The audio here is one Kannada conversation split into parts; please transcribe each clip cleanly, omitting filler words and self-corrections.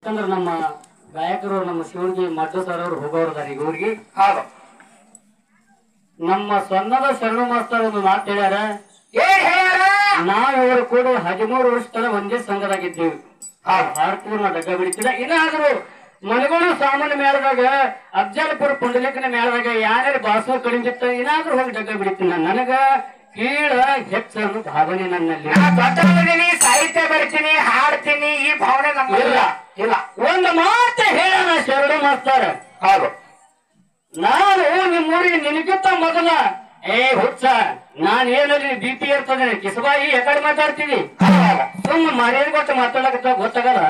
ಯಾಕಂದ್ರೆ ನಮ್ಮ ಗಾಯಕರು ನಮ್ಮ ಶಿವಣ್ಗಿ ಮಡ್ಡು ಸರ್ ಅವರು ಹೋಗೋರ್ದಾರ ಈಗ ಊರಿಗೆ. ನಮ್ಮ ಸಣ್ಣದ ಶರಣು ಮಾಸ್ತರ್ ಒಂದು ಮಾತು ಹೇಳ್ಯಾರ. ನಾವಿವರು ಕೂಡ 13 ವರ್ಷ ತನ ಒಂದೇ ಸಂಘದಾಗಿದ್ದೀವಿ. ಭಾರತಪೂರ್ಣ ಡಗ್ಗ ಬಿಡ್ತಿಲ್ಲ. ಇನ್ನಾದ್ರು ಮನಗೋಡು ಸಾಮಾನ್ಯ ಮೇಳದಾಗ ಅಫಜಲ್ಪುರ ಪುಂಡಲಿಕನ ಮೇಳದಾಗ ಯಾರ್ಯಾರು ಬಾಸು ಕಡಿಮಿತ್ತ ಏನಾದ್ರೂ ಹೋಗಿ ಡಗ್ಗ ಬಿಡ್ತೀನಿ. ನನಗ ಕೀಳ ಹೆಚ್ಚ ಅನ್ನೋ ಭಾವನೆ ನನ್ನಲ್ಲಿ. ಸಾಹಿತ್ಯ ಬರ್ತೀನಿ, ಹಾಡ್ತೀನಿ, ಈ ಭಾವನೆ ಇಲ್ಲ ಇಲ್ಲ. ಒಂದು ಮಾತು ಹೇಳೋಣ ಶರಣ ಮಾಸ್ತಾರ. ನಾನು ನಿಮ್ಮೂರಿಗೆ ನಿನಗಿಂತ ಮೊದಲ ಹುಚ್ಚ ನಾನ್ ಏನಲ್ಲಿ BP ಇರ್ತದೆ ಕಿಸಬಾಯಿ ಯಾಕಡೆ ಮಾತಾಡ್ತೀನಿ. ಸುಮ್ಮ ಮರ್ಯಾದೆ ಕೊಟ್ಟು ಮಾತಾಡಕತ್ತ ಗೊತ್ತಾಗಲ್ಲ.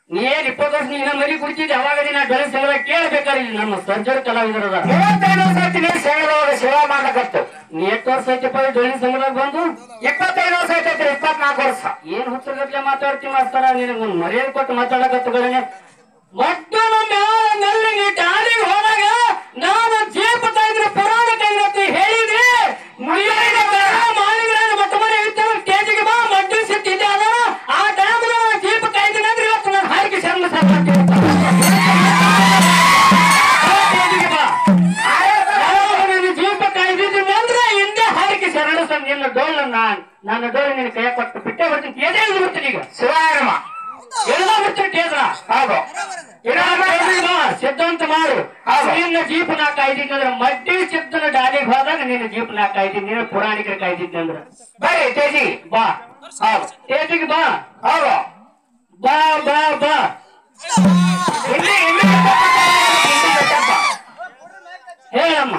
ನೀ ಏನ್ 20 ವರ್ಷ ನೀನ ಮರಿ ಕುಡಿತಿದ್ದೆ. ಅವಾಗ ನೀನ ಬೆಳೆ ಸಂಗ್ರಹ ಕೇಳ್ಬೇಕಾದ್ರೆ ನಮ್ಮ ಸರ್ಜರ್ ಕಲಾವಿದರದ 25 ವರ್ಷ ಐತಿ ಸಂಘದೊಳಗೆ ಸೇವಾ ಮಾಡ್ಲಕತ್ತು. ನೀ 8 ವರ್ಷ ಐತಿ ಬೆಳೆ ಸಂಗ್ರಹ ಬಂದು 25 ವರ್ಷ ಐತಿ, 24 ವರ್ಷ. ಏನ್ ಹುಚ್ಚಗಟ್ಲೆ ಮಾತಾಡ್ತಿ ಮಾಸ್ತಾರ. ನಿನಗೆ ಒಂದು ಮರ್ಯಾದೆ ಕೊಟ್ಟು ಮಾತಾಡಕತ್ತಗಳೇನೆ. ಮಕ್ಕಳ ನಲ್ಲಿ ನೀ ದಾರಿಗೆ ಹೋದಾಗ ನಾನು ಜೀಪ ತಂದ್ರೆ ಪುರಾಣ ತಂಗ್ರತಿ ಹೇಳಿದೆ. ಮಾಲಿಗಳನ್ನು ಮಟ್ಟ ಮನೆ ಇರ್ತೇವೆ ಸ್ಟೇಜಿಗೆ ಬಾ ಮಡ್ಡಿ ಸಿಟ್ಟಿದ್ದೆ ಅದ ಆ ಟೈಮ್ನ ಜೀಪ ಕಾಯ್ದಿನ ಅಂದ್ರೆ ಇವತ್ತು ನಾನು ಹಾರಿಗೆ ಶರ್ಮ ಸ್ಟೇಜಿಗೆ ಬಾ. ನಾನು ಜೀಪ ಕಾಯ್ದಿದ್ದೀನಿ ಅಂದ್ರೆ ಹಿಂದೆ ಹಾರಿಗೆ ಶರಣ ನಿನ್ನ ಡೋಲ್ ನನ್ನ ಡೋಲ್ ನಿನ್ನ ಕೈ ಕೊಟ್ಟು ಬಿಟ್ಟೆ ಬರ್ತೀನಿ. ತೇಜ ಬಿಡ್ತೀನಿ ಈಗ ಶಿವಾರಮ್ಮ ಎಲ್ಲ ಬಿಡ್ತೀನಿ. ತೇಜ ಸಿದ್ಧಾಂತ ಮಾಡು. ನಿನ್ನ ಜೀಪ್ ನಾ ಕಾಯ್ದಿದ್ದೆ ಅಂದ್ರೆ ಮಡ್ಡಿ ಸಿದ್ದನ ಡಾಲಿಗೆ ಹೋದಾಗ ನಿನ್ನ ಜೀಪ್ ನಾ ಕಾಯ್ದಿದ್ದೆ. ನೀನು ಪುರಾಣಿಕರ ಕಾಯ್ದಿದ್ದೆ ಅಂದ್ರೆ ಬರ್ರಿ ತೇಜಿ ಬಾ. ತೇಜಿಗೆ ಬಾ ಬಾ ಬಾ ಬಾ. ಹೇಳಮ್ಮ.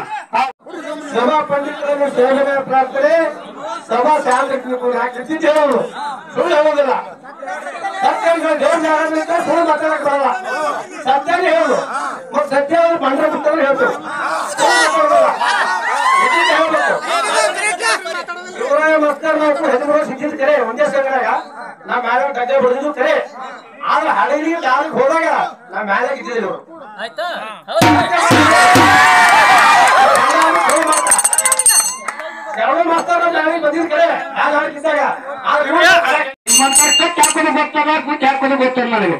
ಸಭಾ ಪಂಡಿತರನ್ನು ಸೇವನೆ ಪ್ರಾರ್ಥನೆ ಸಭಾ ಶಾಂತಿಗಳು ಹಾಕಿದ್ದಿದ್ದು ಹೇಳೋದು ಸುಳ್ಳು ಹೇಳೋದಿಲ್ಲ. ಸತ್ಯ ದೇವ್ರ ಸುಳ್ಳು ಮಾತಾಡಕ್ ಬರಲ್ಲ. ಸತ್ಯನೇ ಹೇಳುದು. ಮತ್ತೆ ಸತ್ಯ ಬಂಡ್ರ ಬಿಟ್ಟವ್ರು ಹೇಳ್ತೇವೆ. ಶಿವರಾಯ ಮಸ್ಕರ್ ನಾವು 13 ವರ್ಷ ಸಿಕ್ಕಿದ್ ಕರೆ ಒಂದೇ ಸಂಘದಾಗ ನಾ ಮ್ಯಾಲ ಗದ್ದೆ ಹೊಡೆದಿದ್ದು ಕರೆ. ಆದ್ರೆ ಹಳ್ಳಿಗೆ ದಾರಿಗೆ ಹೋದಾಗ ನಾ ಮ್ಯಾಲೆ ಇದ್ದಿದ್ರು. ಶರಣ ಮಾಸ್ತರ್ ಮ್ಯಾಲಿಗೆ ಬಂದಿದ್ ಕರೆ ಮ್ಯಾಲ ಹಾಕಿದ್ದಾಗ ಕಟ್ ಹಾಕೋದು ಗೊತ್ತದ, ಗುಡ್ಡ ಹಾಕೋದು ಗೊತ್ತದ ನನಗೆ.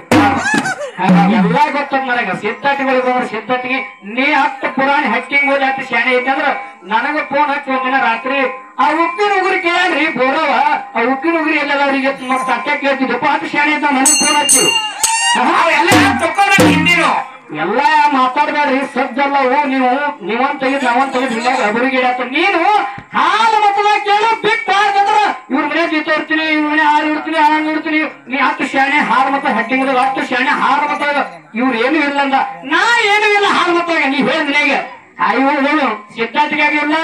ಎಲ್ಲಾ ಗೊತ್ತದ ನನಗ. ಸಿದ್ಧಾರ್ಥಿಗಳು ಬಂದ್ರೆ ಸಿದ್ಧಾರ್ಥಿಗೆ ನೀ 10 ಪುರಾಣ ಹಕ್ಕಿಂಗ್ ಹೋಗಿ 10 ಶಾಣೆ ಐತಂದ್ರ ನನಗ ಫೋನ್ ಹಚ್ಚಿ ಒಂದಿನ ರಾತ್ರಿ ಆ ಉಪ್ಪಿನ ಉಗುರಿ ಕೇಳ್ರಿ ಬೋರವ ಆ ಉಪ್ಪಿನ ಉಗುರಿ ಎಲ್ಲದ ಅವ್ರಿಗೆ ಸತ್ಯ ಕೇಳ್ತಿದ್ದಪ್ಪ 10 ಶಾಣೆ ಐತ ನನಗೆ ಫೋನ್ ಹಚ್ಚಿ ಹಿಂದಿನು ಎಲ್ಲಾ ಮಾತಾಡ್ಬೇಡ್ರಿ. ಸಜ್ಜಲ್ಲವು ನೀವಂತ ತೆಗೆದ್ ನಾವಂತ ತೆಗೆದ್ ಹಿಂಗಾಗಿ ಅಬರಿಗೆ ನೀನು ಹಾಲು ಮತದಾಗ ಕೇಳು ಬಿಟ್ಟು ಹಾಕಂದ್ರ ಇವ್ರ ಮನೆ ಜೀತ ಇರ್ತೀನಿ, ಇವ್ರ ಮನೆ ಹಾಲು ಇಡ್ತೀನಿ, ಹಾಲು ಇಡ್ತೀನಿ. ನೀ 10 ಶಾಣೆ ಹಾಲು ಮತ ಹಟ್ಟಿಂಗದ 10 ಶಾಣೆ ಹಾಲು ಮತಾಗ ಇವ್ರು ಏನು ಇಲ್ಲ ಅಂದ. ನಾ ಏನು ಇಲ್ಲ ಹಾಲು ಮತಾಗ ನೀ ಹೇಳ ಮನೆಗೆ ಹೇಳು. ಸಿದ್ಧಾರ್ಥಿಗಾಗಿಲ್ಲ,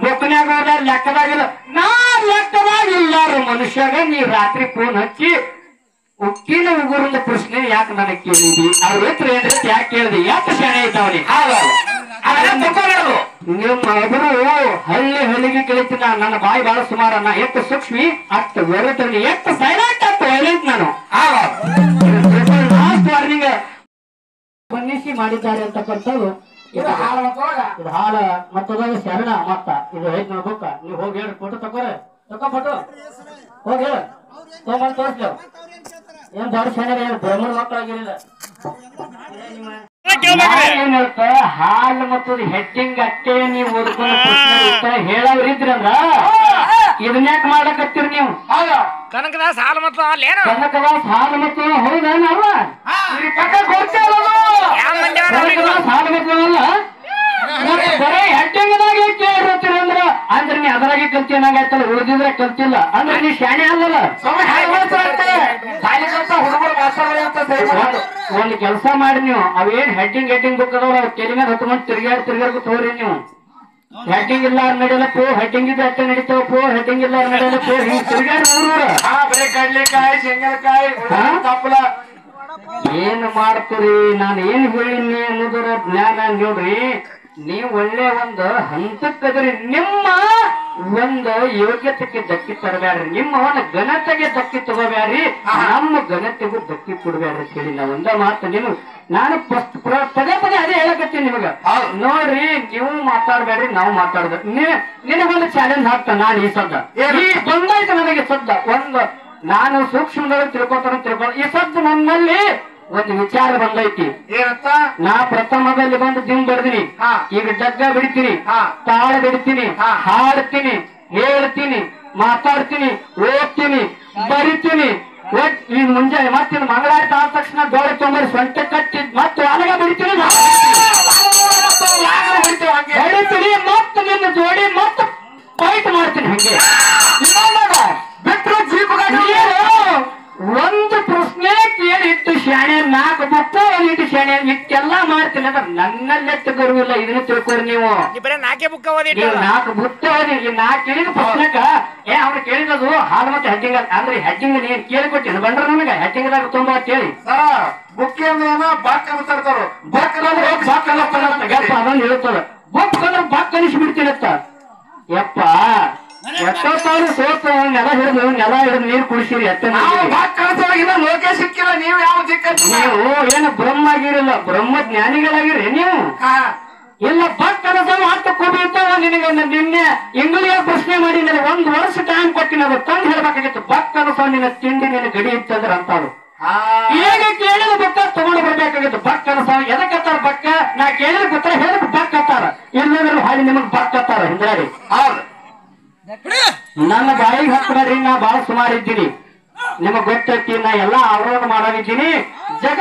ಬೊಕ್ಕನ್ಯಾಗಿಲ್ಲ, ಲೆಕ್ಕದಾಗಿಲ್ಲ. ನಾ ಲೆಕ್ಕದಾಗಿಲ್ಲಾರು ಮನುಷ್ಯಾಗ ನೀ ರಾತ್ರಿ ಫೋನ್ ಹಚ್ಚಿ ಉಕ್ಕಿನ ಉಗುರಿಂದ ಪ್ರಶ್ನೆ ಯಾಕೆ ನನಗೆ ಕೇಳಿದಿ, ಅವ್ರ ಹತ್ರ ಏನ್ರಿ ಯಾಕೆ ಕೇಳಿದಿ, ಯಾಕೆ ಶಾಣೆ ಐತಾವನಿ. ನಿಮ್ಮ ಒಬ್ಬರು ಹಳ್ಳಿಗೆ ಕೇಳಿತೀನಿ. ನನ್ನ ಬಾಯಿ ಬಹಳ ಸುಮಾರ. ನಾ ಎಷ್ಟು ಸೂಕ್ಷ್ಮಿ ಅಷ್ಟು ಹೊರತನಿ, ಎಷ್ಟು ಸೈಲೆಂಟ್ ಅಷ್ಟು ವೈಲೆಂಟ್ ನಾನು. ಲಾಸ್ಟ್ ವಾರ್ನಿಂಗ್ ಬನ್ನಿಸಿ ಮಾಡಿದ್ದಾರೆ ಅಂತಕ್ಕಂಥದ್ದು. ಇದು ಹಾಲ ಮತ್ತದಾಗ ಶರಣ ಮತ್ತ ಇದು ಐತ್ ನೋಡ್ಬೇಕ. ನೀವು ಹೋಗಿ ಹೇಳಿ ಫೋಟೋ ತಗೋರೆ ಫೋಟೋ ಹೋಗಿ ಹೇಳ ತಗೊಂಡ್ ತೋರಿಸ್ಲೇವ್. ಏನ್ ದೊಡ್ಡ ಶಾಣೆ ಬ್ರಹ್ಮಣ ಮಕ್ಕಳಾಗಿರಲಿಲ್ಲ. ಏನ್ ಹೇಳ್ತ ಹಾಲು ಮತ್ತು ಹೆಡ್ಡಿಂಗ್ ಅಟ್ಟೆ ನೀವು ಓದ್ಕೊಂಡು ಹೇಳವ್ರಿದ್ರಂದ್ರ ಇದನ್ಯಾಕ ಮಾಡಕತ್ತೀರಿ ನೀವು. ಕನಕದಾಸ್ ಹಾಲು ಮತ್ತು ಕನಕದಾಸ್ ಹಾಲು ಮತ್ತು ಹೌದೇನಲ್ಲ ಹಾಲು ಮತ್ತು ಅಲ್ಲ ಬರೀ ಹೆಡ್ಡಿಂಗ್ದಾಗೆ ಕೇಳಿರ್ತೀರಿ ಅಂದ್ರ ಅಂದ್ರೆ ನೀ ಅದರಾಗೆ ಕಲ್ತಿನಾಗೈತಲ್ಲ, ಉಳಿದಿದ್ರೆ ಕಲ್ತಿಲ್ಲ ಅಂದ್ರೆ ನೀ ಶಾಣೆ ಅಲ್ಲಲ್ಲ. ಒಂದ್ ಕೆಲಸ ಮಾಡಿ ನೀವು ಅವೇನ್ ಹೆಡ್ಡಿಂಗ್ ಬುಕ್ ಅದಾವ ತೆಲಿಗೆ ಹತ್ಕೊಂಡ್ ತಿರ್ಗಾಡ್ಕೊ ತೋರಿ ನೀವು. ಹೆಡ್ಡಿಂಗ್ ಇಲ್ಲ ನಡೆಯಲ್ಲ ಪೋ, ಹೆಡ್ಡಿಂಗ್ ಇದ್ರೆ ಅಟ್ಟೆ ನಡೀತಾವ ಪೋ, ಹೆಡ್ಡಿಂಗ್ ಇಲ್ಲ ನಡೆಯಲ್ಲ ಪೋ. ಹಿಂಗ್ ತಿರ್ಗಾಡಿ ಬರೀ ಕಡ್ಲೆಕಾಯಿ ಶೇಂಗಕಾಯಿ ತಪ್ಪಲ ಏನ್ ಮಾಡ್ತೀರಿ. ನಾನು ಏನ್ ಹೇಳಿನಿ ಅನ್ನೋದರ ಜ್ಞಾನ ನೋಡ್ರಿ. ನೀವು ಒಳ್ಳೆ ಒಂದು ಹಂತಕ್ಕದ್ರಿ. ನಿಮ್ಮ ಒಂದು ಯೋಗ್ಯತೆಗೆ ಧಕ್ಕಿ ತರಬ್ಯಾಡ್ರಿ, ನಿಮ್ಮ ಒಂದು ಘನತೆಗೆ ಧಕ್ಕಿ ತಗೋಬ್ಯಾಡ್ರಿ, ನಮ್ಮ ಘನತೆಗೂ ಧಕ್ಕಿ ಕೊಡ್ಬ್ಯಾಡ್ರಿ ಹೇಳಿ ನಾ ಒಂದ ಮಾತು. ನೀವು ನಾನು ಪದೇ ಪದೇ ಅದೇ ಹೇಳಕತ್ತೀನಿ ನಿಮಗ. ನೋಡ್ರಿ ನೀವು ಮಾತಾಡ್ಬೇಡ್ರಿ, ನಾವು ಮಾತಾಡ್ಬೇಕು. ನಿನಗೊಂದು ಚಾಲೆಂಜ್ ಹಾಕ್ತ ನಾನು ಈ ಸದ್ದ ಈ ಬಂದಾಯ್ತು ನನಗೆ ಸದ್ದ ಒಂದು ನಾನು ಸೂಕ್ಷ್ಮದಲ್ಲಿ ತಿಳ್ಕೊತಾರ ಈ ಸದ್ದು ನನ್ನಲ್ಲಿ ಒಂದು ವಿಚಾರ ಬಂದೈತಿ. ಏನಂತ? ನಾ ಪ್ರಥಮದಲ್ಲಿ ಬಂದು ದಿನ ಬಡ್ದಿನಿ, ಈಗ ಜಗ್ಗ ಬಿಡ್ತೀನಿ, ತಾಳ ಬಿಡ್ತೀನಿ, ಹಾಡ್ತೀನಿ, ಹೇಳ್ತೀನಿ, ಮಾತಾಡ್ತೀನಿ, ಓದ್ತೀನಿ, ಬರಿತೀನಿ. ಈ ಮುಂಜಾನೆ ಮತ್ತೆ ಮಂಗಳಾರತಿ ಆದ ತಕ್ಷಣ ಗೋಡೆ ತೊಂಬರಿ ಸೊಂಟ ಕಟ್ಟಿ ಮತ್ತೆ ಅಲಗ ಬಿಡ್ತೀನಿ, ಬಡಿತೀನಿ, ಮತ್ತೆ ನಿನ್ನ ಜೋಡಿ ಮತ್ತೆ ಫೈಟ್ ಮಾಡ್ತೀನಿ. ಹಂಗೆ ಬಿಟ್ಟರು ಜೀಪ್ ಒಂದು ಪ್ರಶ್ನೆ ಕೇಳಿ ಇಟ್ಟು ಶಾಣೆ 4 ಬುಕ್ ಇಟ್ಟು ಶಾಣೆ ಇಟ್ಟೆಲ್ಲ ಮಾಡ್ತೀನಿ ಅಂದ್ರೆ ನನ್ನಲ್ಲೆಟ್ಟು ಗರುವಿಲ್ಲ. ಇದನ್ನ ತಿಳ್ಕೊರಿ ನೀವು. ಬರೀ 4 ಬುಕ್ ಓದಿ, ನೀವು 4 ಬುಕ್ ಓದಿ. ಈ 4 ಕೇಳಿದ ಪ್ರಶ್ನೆಕ ಅವ್ರು ಕೇಳಿದದು ಹಾಲು ಮತ್ತೆ ಹೆಡ್ಡಿಂಗ್ ಅಂದ್ರೆ ಹೆಡ್ಡಿಂಗ್ ನೀನ್ ಕೇಳಿಕೊಟ್ಟಿನ ಬಂದ್ರ ನನಗ ಹೆಡ್ಡಿಂಗ್ದಾಗ ತುಂಬಾ ಕೇಳಿ ಬುಕ್ ಏನ ಬಾಕ್ ಅನ್ಸರ್ತಾರ. ಬಕ್ ಅಂದ್ರೆ ಬಾಕ್ ಗಪ್ಪ ಅದನ್ನ ಹೇಳ್ತದ. ಬುಕ್ ಅಂದ್ರೆ ಬಾಕ್ ಕಲಿಸಿ ಬಿಡ್ತೀನತ್ತ. ಯಪ್ಪ ಎಷ್ಟೊತ್ತಾದ್ರು ಸೋತ ನೆಲ ಹಿಡಿದು ನೀರು ಕುಡಿಸಿರಿ. ಎತ್ತ ಬಾಕ್ ಕಳ್ಸೋಗಿಲ್ಲ, ಲೋಕೆ ಸಿಕ್ಕಿಲ್ಲ. ನೀವು ಯಾವ ದಿಕ್ಕ? ನೀವು ಏನು ಬ್ರಹ್ಮ ಆಗಿರಲ್ಲ, ಬ್ರಹ್ಮ ಜ್ಞಾನಿಗಳಾಗಿರಿ ನೀವು. ಇಲ್ಲ ಬಕ್ ಕನಸ ಹತ್ತು ಕೋಟಿ ಇರ್ತಾವ ನಿನಗೆ. ನಿನ್ನೆ ಇಂಗ್ಲಿಯ ಪ್ರಶ್ನೆ ಮಾಡಿ ನನಗೆ 1 ವರ್ಷ ಟೈಮ್ ಕೊಟ್ಟಿನ ಅದು ತಂದು ಹೇಳ್ಬೇಕಾಗಿತ್ತು. ಬಕ್ ಕನಸ ನಿನ್ನ ತಿಂಡಿ ನಿನ್ನ ಗಡಿ ಇತ್ತಂದ್ರೆ ಅಂತವ್ರು ಈಗ ಕೇಳಿದ ಬುಕ್ಕ ತಗೊಂಡು ಬರ್ಬೇಕಾಗಿತ್ತು. ಬಕ್ ಕನಸ ಎದಕ್ಕತ್ತಾರ ಬಕ್ಕ? ನಾ ಕೇಳಿದ ಗೊತ್ತರ ಹೇಳಕ್ ಬಕ್ ಹತ್ತಾರ, ಇಲ್ಲಂದ್ರೆ ಹಾಳಿ ನಿಮಗ್ ಬಕ್ ಹತ್ತಾರ. ಹಿಂದ್ರಾಡಿ ಹೌದು. ನನ್ನ ಬಾಯಿಗೆ ಹತ್ತಬೇಡ್ರಿ, ನಾ ಬಾಳ ಸುಮಾರು ಇದ್ದೀನಿ. ನಿಮಗ್ ಗೊತ್ತೈತಿ, ನಾ ಎಲ್ಲಾ ಆವರಣ ಮಾಡೋದಿದ್ದೀನಿ. ಜಗ